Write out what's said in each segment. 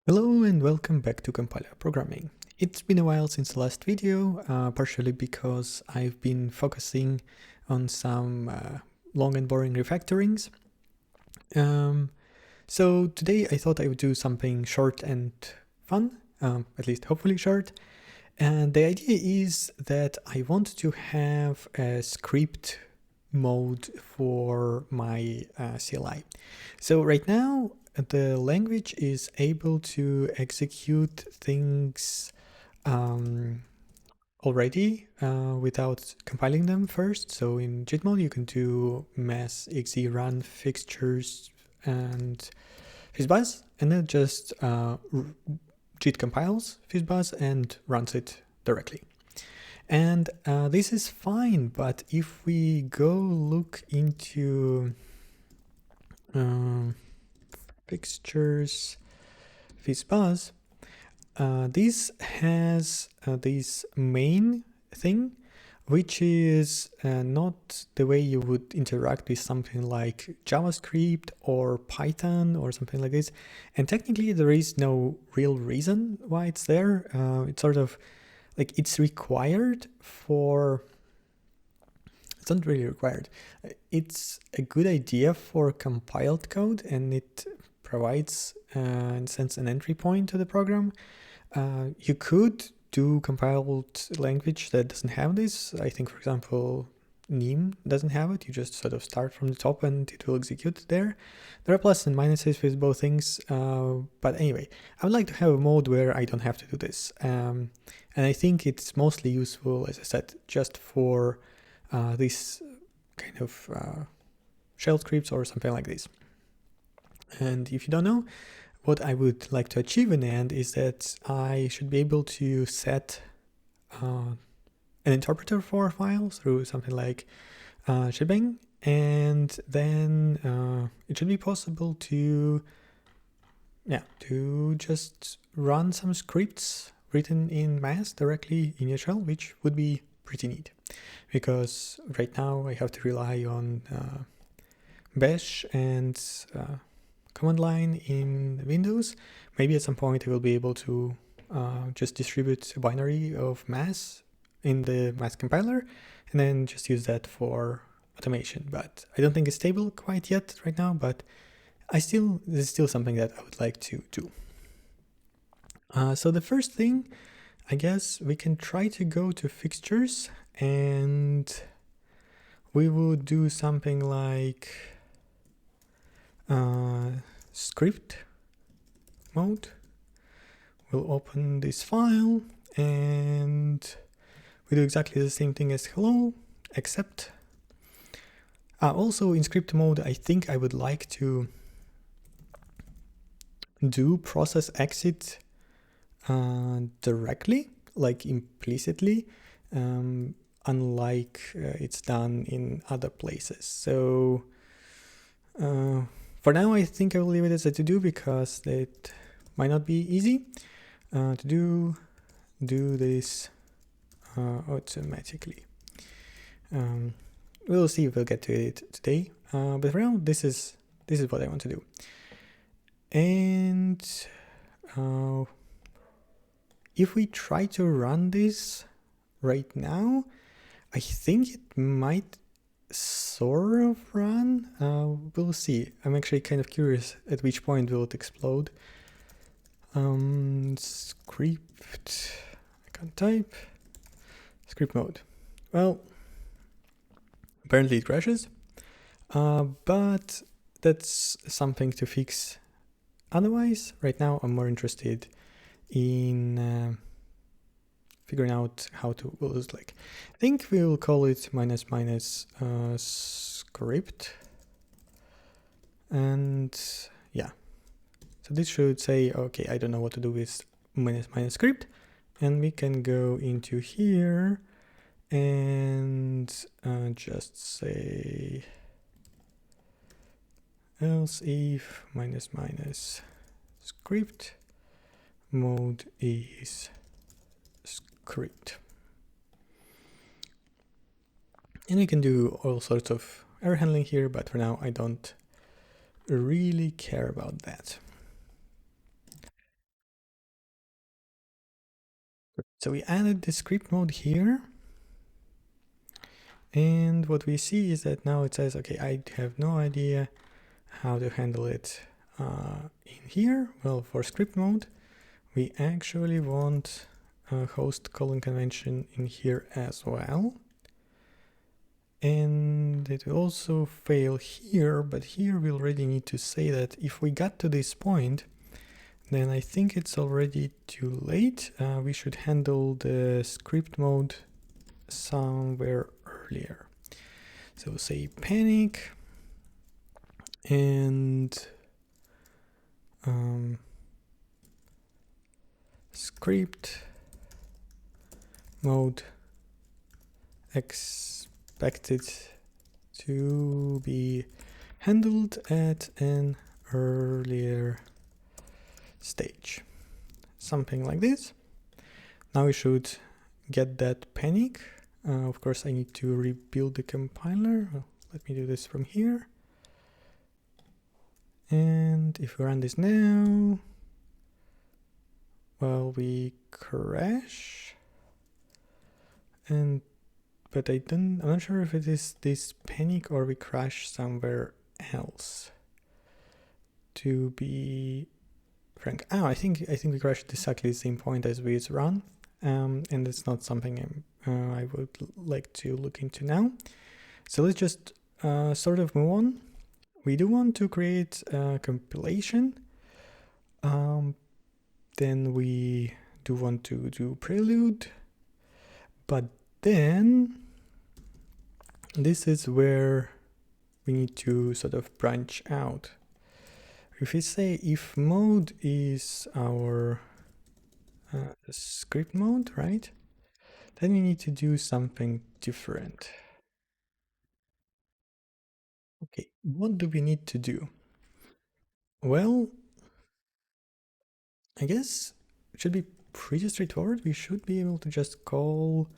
Hello and welcome back to Compiler Programming. It's been a while since the last video, partially because I've been focusing on some long and boring refactorings. So today I thought I would do something short and fun, at least hopefully short. And the idea is that I want to have a script mode for my CLI. So right now the language is able to execute things already without compiling them first. So in JIT mode you can do mass exe run fixtures and fizzbuzz, and then just JIT compiles fizzbuzz and runs it directly. And this is fine, but if we go look into fixtures fizzbuzz, this has this main thing, which is not the way you would interact with something like JavaScript or Python or something like this. And technically there is no real reason why it's there. It's sort of like it's required for, it's not really required. It's a good idea for compiled code, and it provides, in a sense, an entry point to the program. You could do compiled language that doesn't have this. I think, for example, Neem doesn't have it. You just sort of start from the top and it will execute there. There are pluses and minuses with both things. But anyway, I would like to have a mode where I don't have to do this. And I think it's mostly useful, as I said, just for this kind of shell scripts or something like this. And if you don't know, what I would like to achieve in the end is that I should be able to set an interpreter for a file through something like shebang, and then it should be possible to just run some scripts written in mass directly in your shell, which would be pretty neat, because right now I have to rely on bash and command line in Windows. Maybe at some point I will be able to just distribute a binary of mass in the mass compiler and then just use that for automation. But I don't think it's stable quite yet right now, but this is still something that I would like to do. So the first thing, I guess we can try to go to fixtures, and we would do something like script mode. We'll open this file and we do exactly the same thing as hello, except also in script mode, I think I would like to do process exit directly, like implicitly, unlike it's done in other places. So for now, I think I will leave it as a to-do because it might not be easy to do this automatically. We'll see if we'll get to it today, but for now, this is what I want to do. And if we try to run this right now, I think it might sort of run. We'll see. I'm actually kind of curious at which point will it explode. Script, I can't type. Script mode. Well, apparently it crashes, but that's something to fix. Otherwise, right now I'm more interested in figuring out how to, we'll just like, I think we'll call it --, script. And yeah, so this should say, okay, I don't know what to do with --, script. And we can go into here and just say else if --, script mode is script. And we can do all sorts of error handling here, but for now I don't really care about that. So we added the script mode here. And what we see is that now it says, okay, I have no idea how to handle it in here. Well, for script mode, we actually want a host colon convention in here as well. And it will also fail here, but here we already need to say that if we got to this point, then I think it's already too late. We should handle the script mode somewhere earlier. So say panic and script mode expected to be handled at an earlier stage. Something like this. Now we should get that panic. Of course, I need to rebuild the compiler. Well, let me do this from here. And if we run this now, well, we crash. But I'm not sure if it is this panic or we crash somewhere else. To be frank, I think we crashed exactly the same point as we run, and it's not something I would like to look into now. So let's just sort of move on. We do want to create a compilation. Then we do want to do prelude, but then this is where we need to sort of branch out. If we say if mode is our script mode, right? Then we need to do something different. Okay, what do we need to do? Well, I guess it should be pretty straightforward. We should be able to just call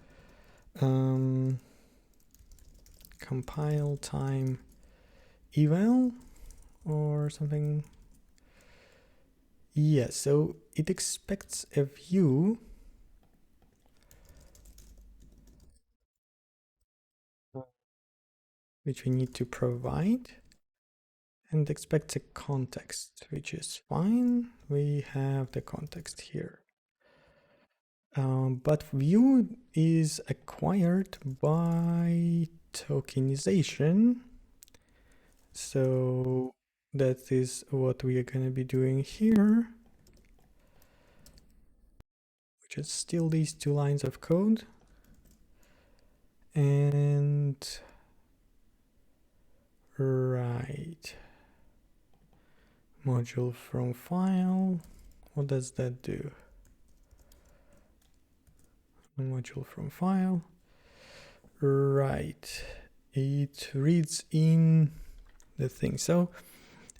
compile time eval or something. Yeah, so it expects a view which we need to provide and expects a context, which is fine. We have the context here. But view is acquired by tokenization. So that is what we are going to be doing here, which is still these two lines of code. And right, module from file. What does that do? Module from file. Right, it reads in the thing. So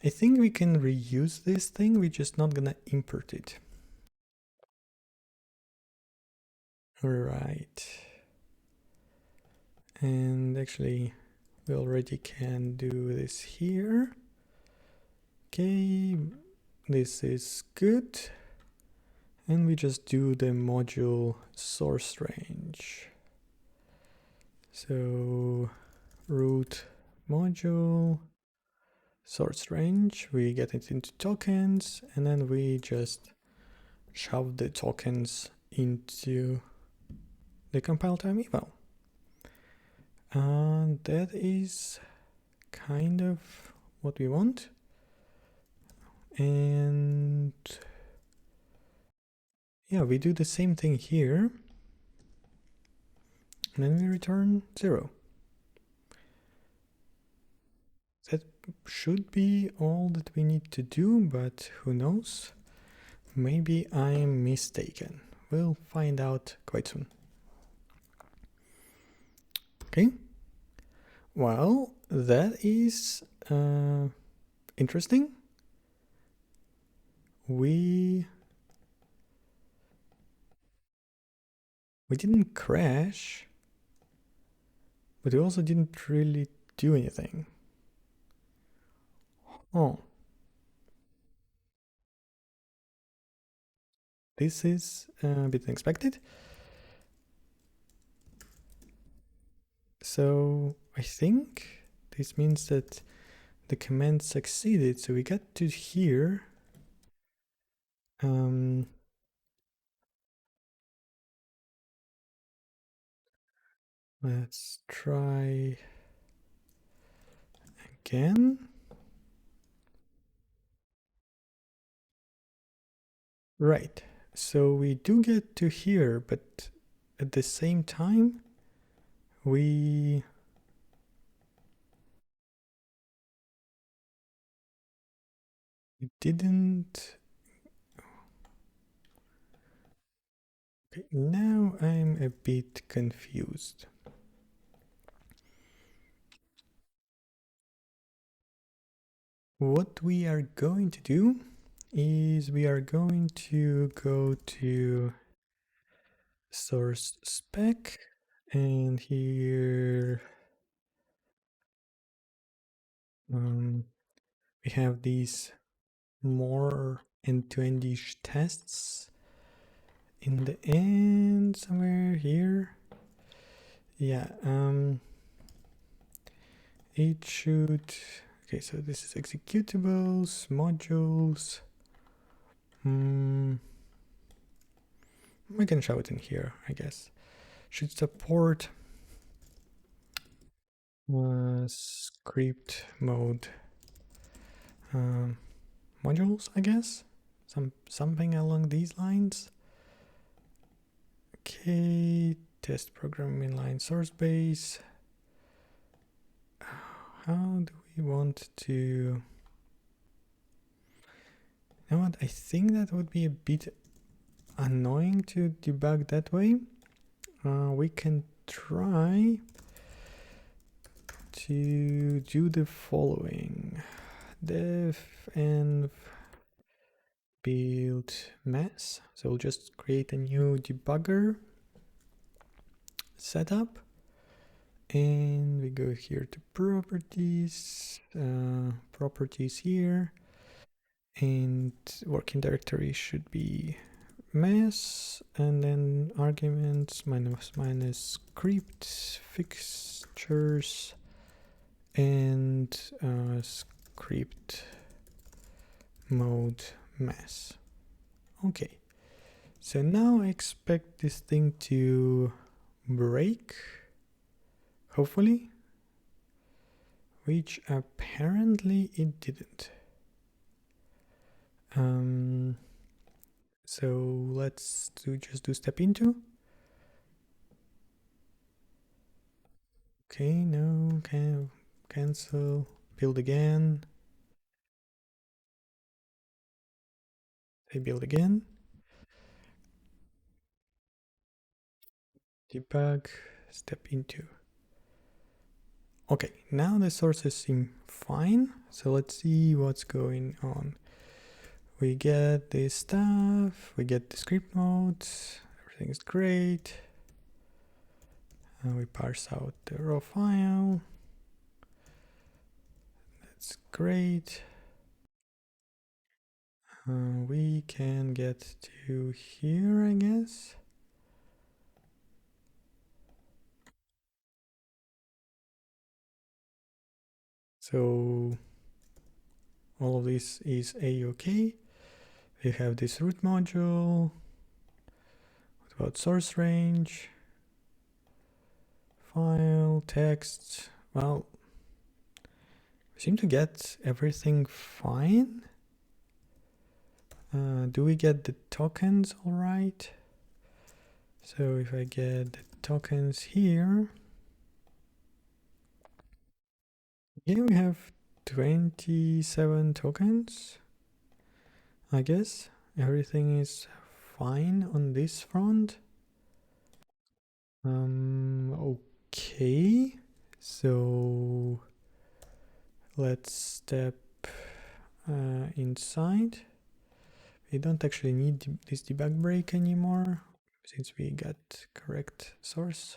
I think we can reuse this thing. We're just not gonna import it. Right. And actually, we already can do this here. Okay, this is good. And we just do the module source range. So root module source range, we get it into tokens, and then we just shove the tokens into the compile time eval. And that is kind of what we want. And yeah, we do the same thing here. And then we return 0. That should be all that we need to do, but who knows? Maybe I'm mistaken. We'll find out quite soon. Okay. Well, that is interesting. We didn't crash, but we also didn't really do anything. Oh. this is a bit unexpected. So I think this means that the command succeeded. So we got to here. Let's try again. Right. So we do get to here, but at the same time, we didn't. Okay, now I'm a bit confused. What we are going to do is we are going to go to source spec, and here we have these more end-to-end-ish tests in the end somewhere here. Yeah, it should. Okay, so this is executables, modules. We can show it in here, I guess. Should support script mode modules, I guess. Something along these lines. Okay, test program inline source base. How do we want to? You know what? I think that would be a bit annoying to debug that way. We can try to do the following: def env build mess. So we'll just create a new debugger setup, and we go here to properties, properties here, and working directory should be mess, and then arguments minus script fixtures and script mode mess. Okay, so now I expect this thing to break, hopefully, which apparently it didn't. So let's just do step into. Okay, no, cancel, build again. Say build again. Debug, step into. Okay, now the sources seem fine. So let's see what's going on. We get this stuff, we get the script modes, everything is great. We parse out the raw file. That's great. We can get to here, I guess. So all of this is a-okay. We have this root module. What about source range? File, text. Well, we seem to get everything fine. Do we get the tokens all right? So if I get the tokens here, yeah, we have 27 tokens. I guess everything is fine on this front. Okay, so let's step inside. We don't actually need this debug break anymore since we got correct source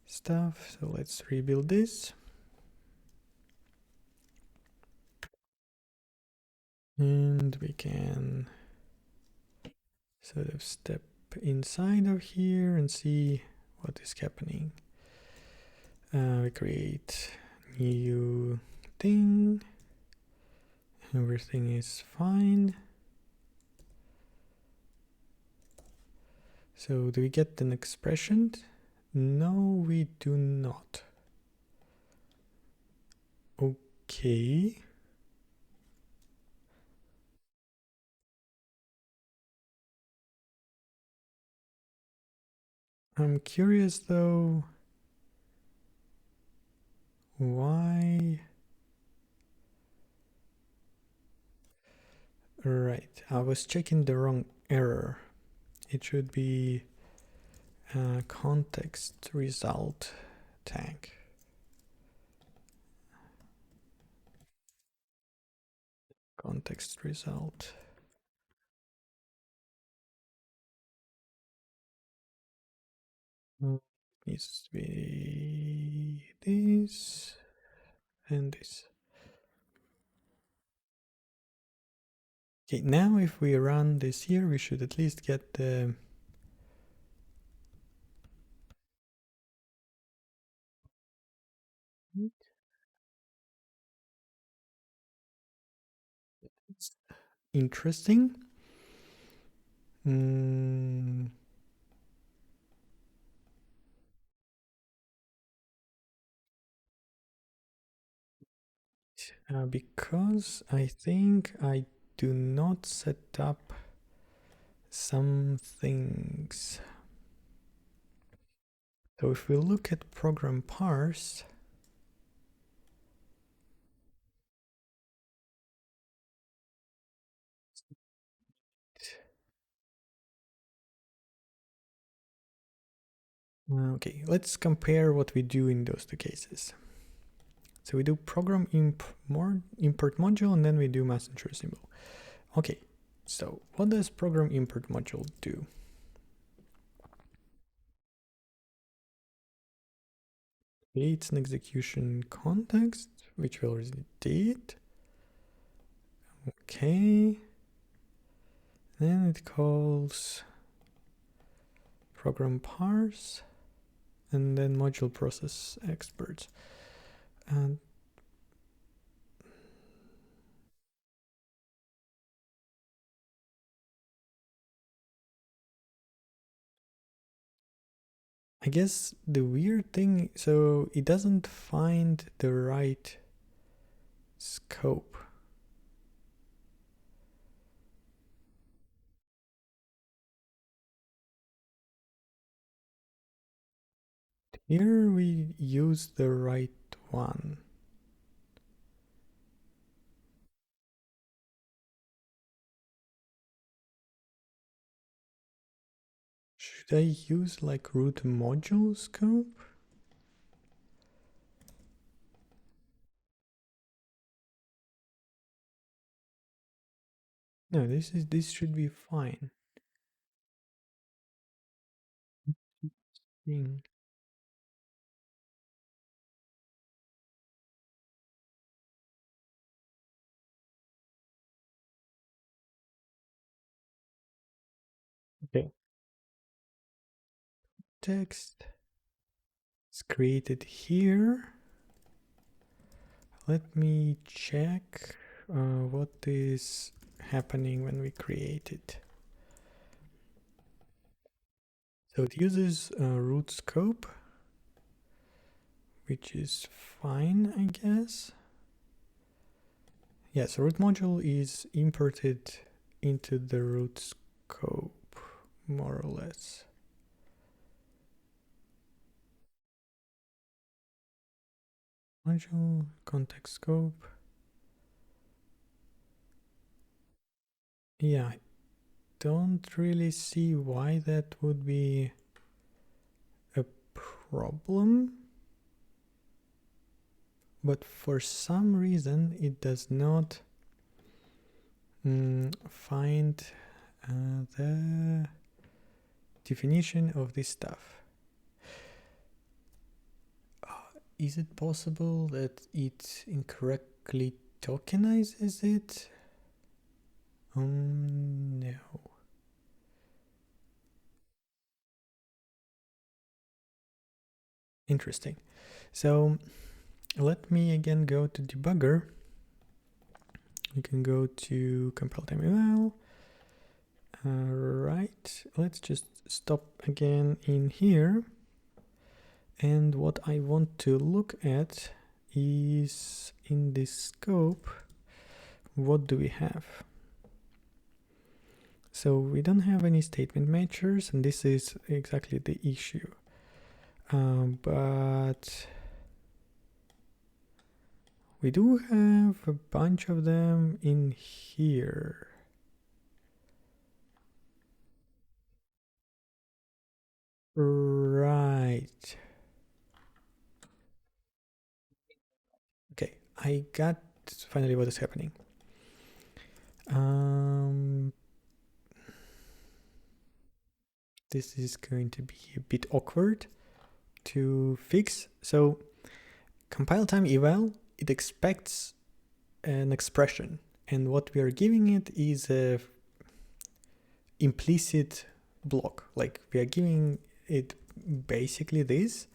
stuff. So let's rebuild this. And we can sort of step inside of here and see what is happening. We create new thing. Everything is fine. So do we get an expression? No, we do not. Okay. I'm curious though, why? Right, I was checking the wrong error. It should be a context result tag. Context result. Needs to be this and this. Okay, now if we run this here, we should at least get the interesting. Because I think I do not set up some things. So if we look at program parse, okay, let's compare what we do in those two cases. So we do program import module and then we do messenger symbol. Okay, so what does program import module do? Creates an execution context, which we already did. Okay. Then it calls program parse and then module process experts. And I guess the weird thing, so it doesn't find the right scope. Here we use the right one. Should I use like root module scope? No, this should be fine. Thing. Okay. Text is created here. Let me check what is happening when we create it. So it uses root scope, which is fine, I guess. Yes, root module is imported into the root scope, more or less. Module, context scope. Yeah, I don't really see why that would be a problem. But for some reason it does not find the definition of this stuff. Is it possible that it incorrectly tokenizes it? No. interesting. So let me again go to debugger. We can go to compile time eval. Right, let's just stop again in here. And what I want to look at is in this scope, what do we have? So we don't have any statement matchers, and this is exactly the issue. But we do have a bunch of them in here. Right. Okay, I got finally what is happening. This is going to be a bit awkward to fix. So compile time eval, it expects an expression, and what we are giving it is a implicit block. Like we are giving it basically this.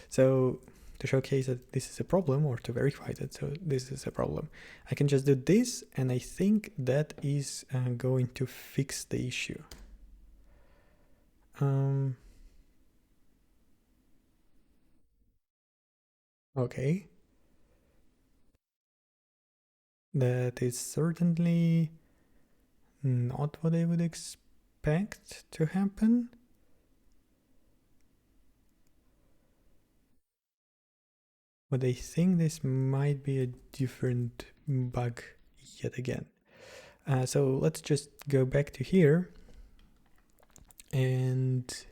So to showcase that this is a problem, or to verify that so this is a problem, I can just do this, and I think that is going to fix the issue. Okay. That is certainly not what I would expect to happen. But I think this might be a different bug yet again. So let's just go back to here and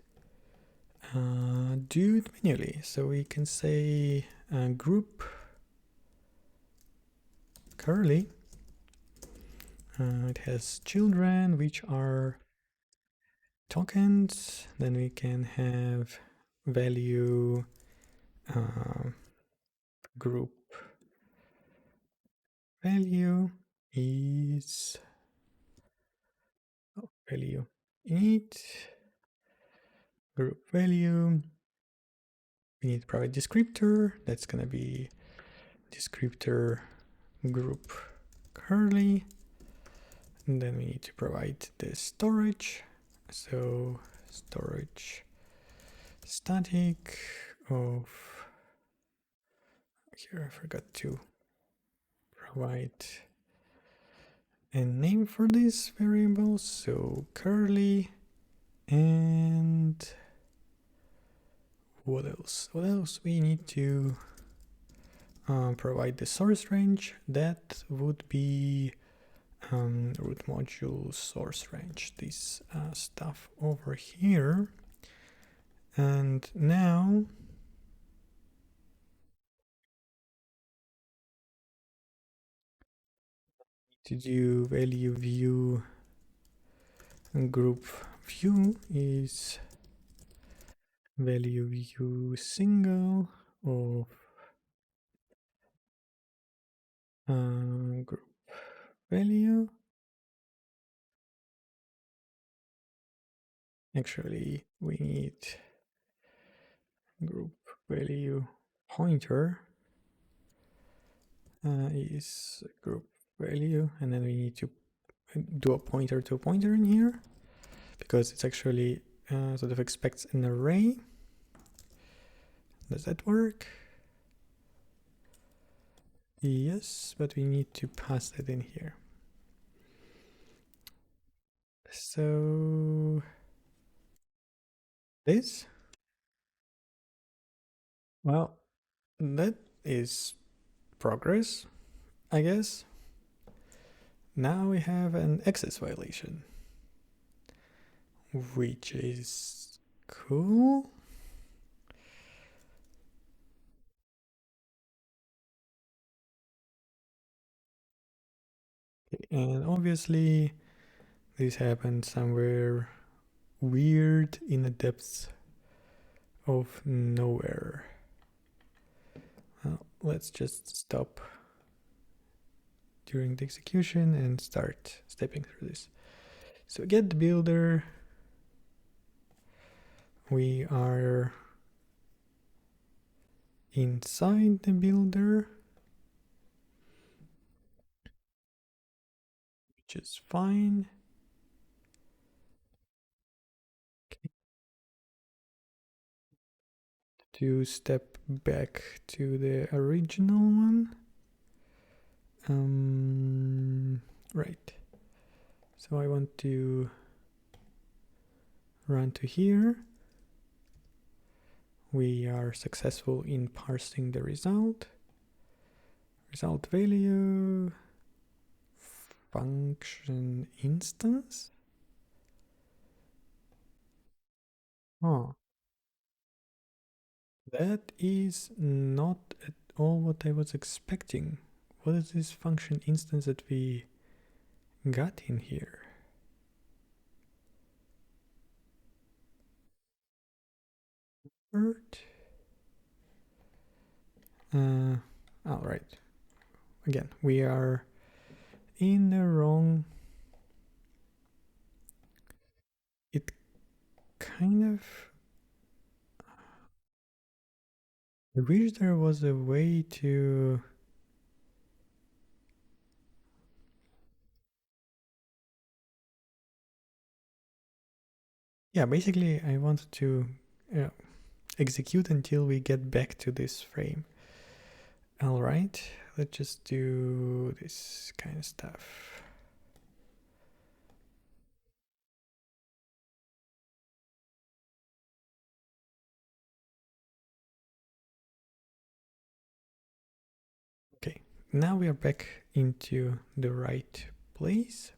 do it manually. So we can say group curly. It has children, which are tokens. Then we can have value group value is value init group value. We need to provide descriptor. That's gonna be descriptor group curly. And then we need to provide the storage. So storage static of, here I forgot to provide a name for this variable. So curly, and what else? What else? We need to provide the source range. That would be root module source range, this stuff over here. And now to do value view group view is value view single of group value. Actually, we need group value pointer is group value, and then we need to do a pointer to a pointer in here because it's actually sort of expects an array. Does that work? Yes, but we need to pass that in here. So this, well, that is progress, I guess. Now we have an access violation, which is cool. And obviously this happened somewhere weird in the depths of nowhere. Well, let's just stop during the execution and start stepping through this. So get the builder. We are inside the builder, which is fine. Okay. To step back to the original one. Right. So I want to run to here. We are successful in parsing the result. Result value, function instance. Oh, that is not at all what I was expecting. What is this function instance that we got in here? All right. Again, we are in the wrong. It kind of. I wish there was a way to. Yeah, basically, I wanted to execute until we get back to this frame. All right, let's just do this kind of stuff. Okay, now we are back into the right place.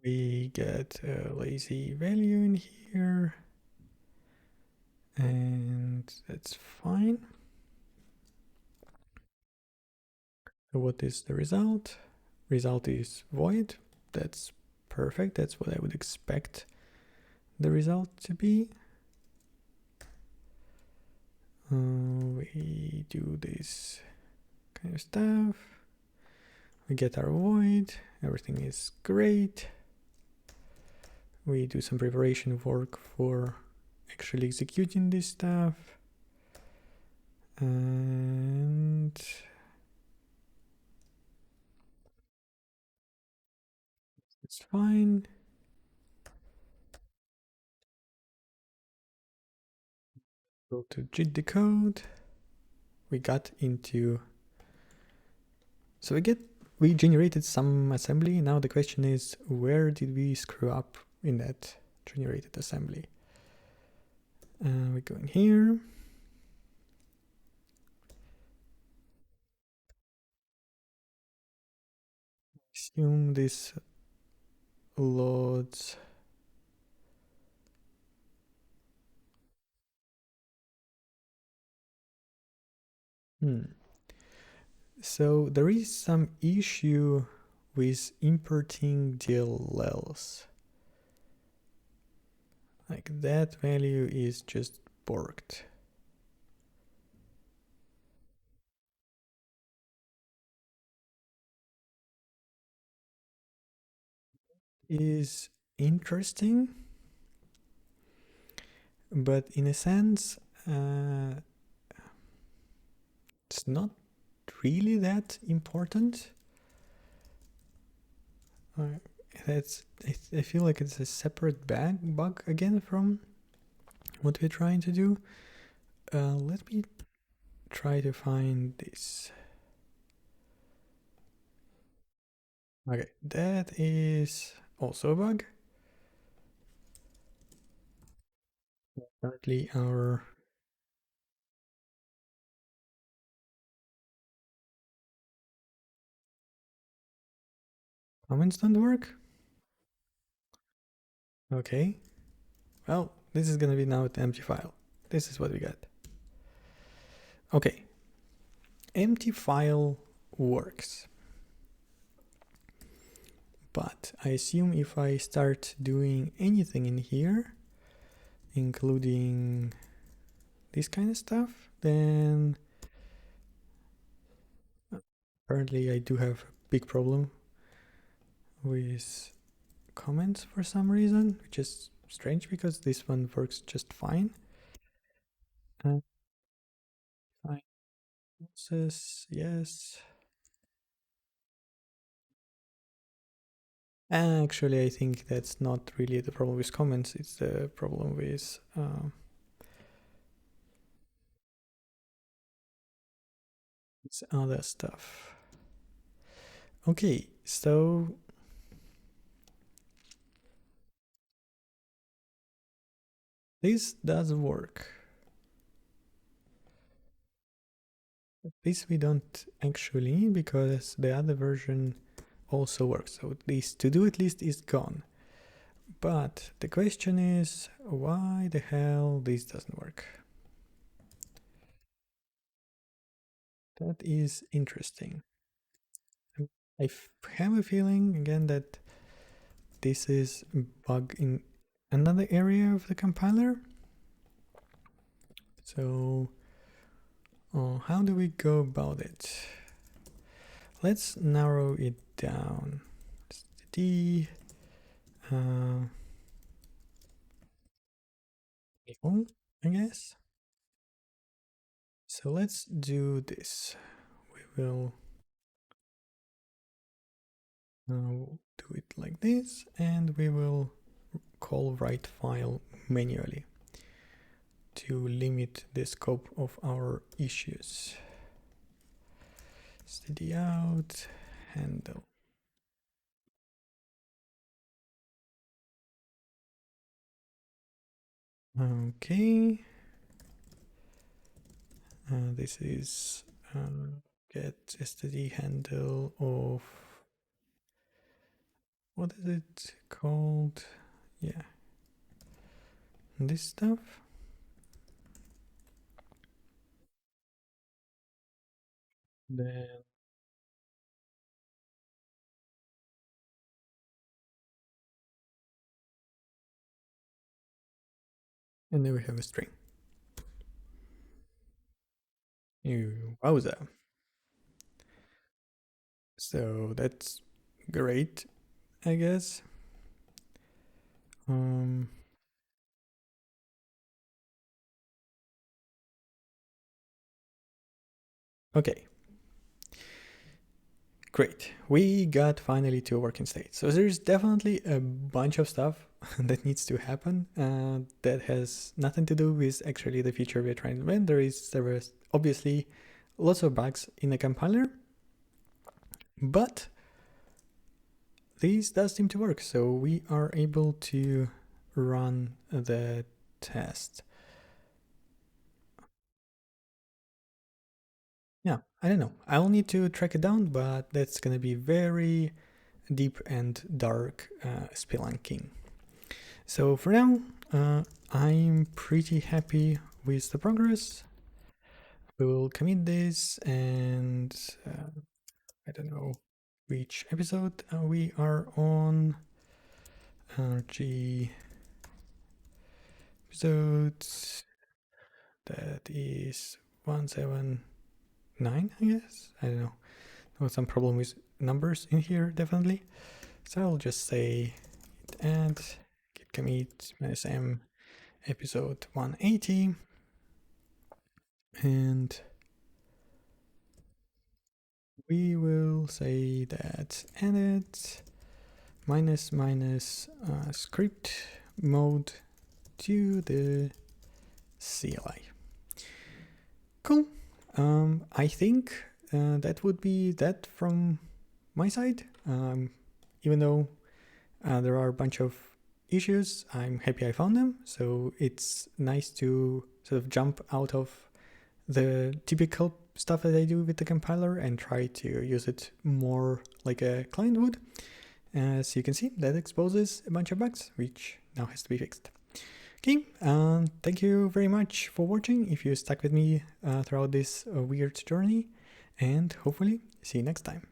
We get a lazy value in here, and that's fine. So what is the result? Result is void. That's perfect. That's what I would expect the result to be. We do this kind of stuff. We get our void. Everything is great. We do some preparation work for actually executing this stuff. And it's fine. Go to git decode. We got into. So we generated some assembly. Now the question is, where did we screw up in that generated assembly? We go in here. Assume this loads. So there is some issue with importing DLLs. Like that value is just borked. Is interesting, but in a sense, it's not really that important. I feel like it's a separate bug again from what we're trying to do. Let me try to find this. Okay, that is also a bug. Apparently our comments don't work. Okay. Well, this is gonna be now an empty file. This is what we got. Okay. Empty file works. But I assume if I start doing anything in here, including this kind of stuff, then apparently I do have a big problem with comments for some reason, which is strange because this one works just fine. Fine process, yes. Actually, I think that's not really the problem with comments, it's the problem with it's other stuff. Okay, so this does work. This we don't actually, because the other version also works. So this to-do list is gone. But the question is, why the hell this doesn't work? That is interesting. I have a feeling again that this is a bug in another area of the compiler. So how do we go about it? Let's narrow it down. D I guess. So let's do this. We will do it like this, and we will call write file manually to limit the scope of our issues. Std out, handle. Okay. This is get std handle of, what is it called? Yeah, this stuff. Then and then we have a string. Wowza. So that's great, I guess. Okay. Great. We got finally to a working state. So there's definitely a bunch of stuff that needs to happen that has nothing to do with actually the feature we're trying to implement. There was obviously lots of bugs in the compiler, but these does seem to work. So we are able to run the test. Yeah, I don't know. I'll need to track it down, but that's gonna be very deep and dark spelunking. So for now, I'm pretty happy with the progress. We will commit this, and I don't know which episode we are on. G episodes, that is 179, I guess. I don't know. There was some problem with numbers in here, definitely. So I'll just say add git commit -m episode 180, and we will say that edit -- script mode to the CLI. Cool. I think that would be that from my side. Even though there are a bunch of issues, I'm happy I found them. So it's nice to sort of jump out of the typical stuff that I do with the compiler and try to use it more like a client would. As you can see, that exposes a bunch of bugs, which now has to be fixed. Okay, thank you very much for watching, if you stuck with me throughout this weird journey, and hopefully see you next time.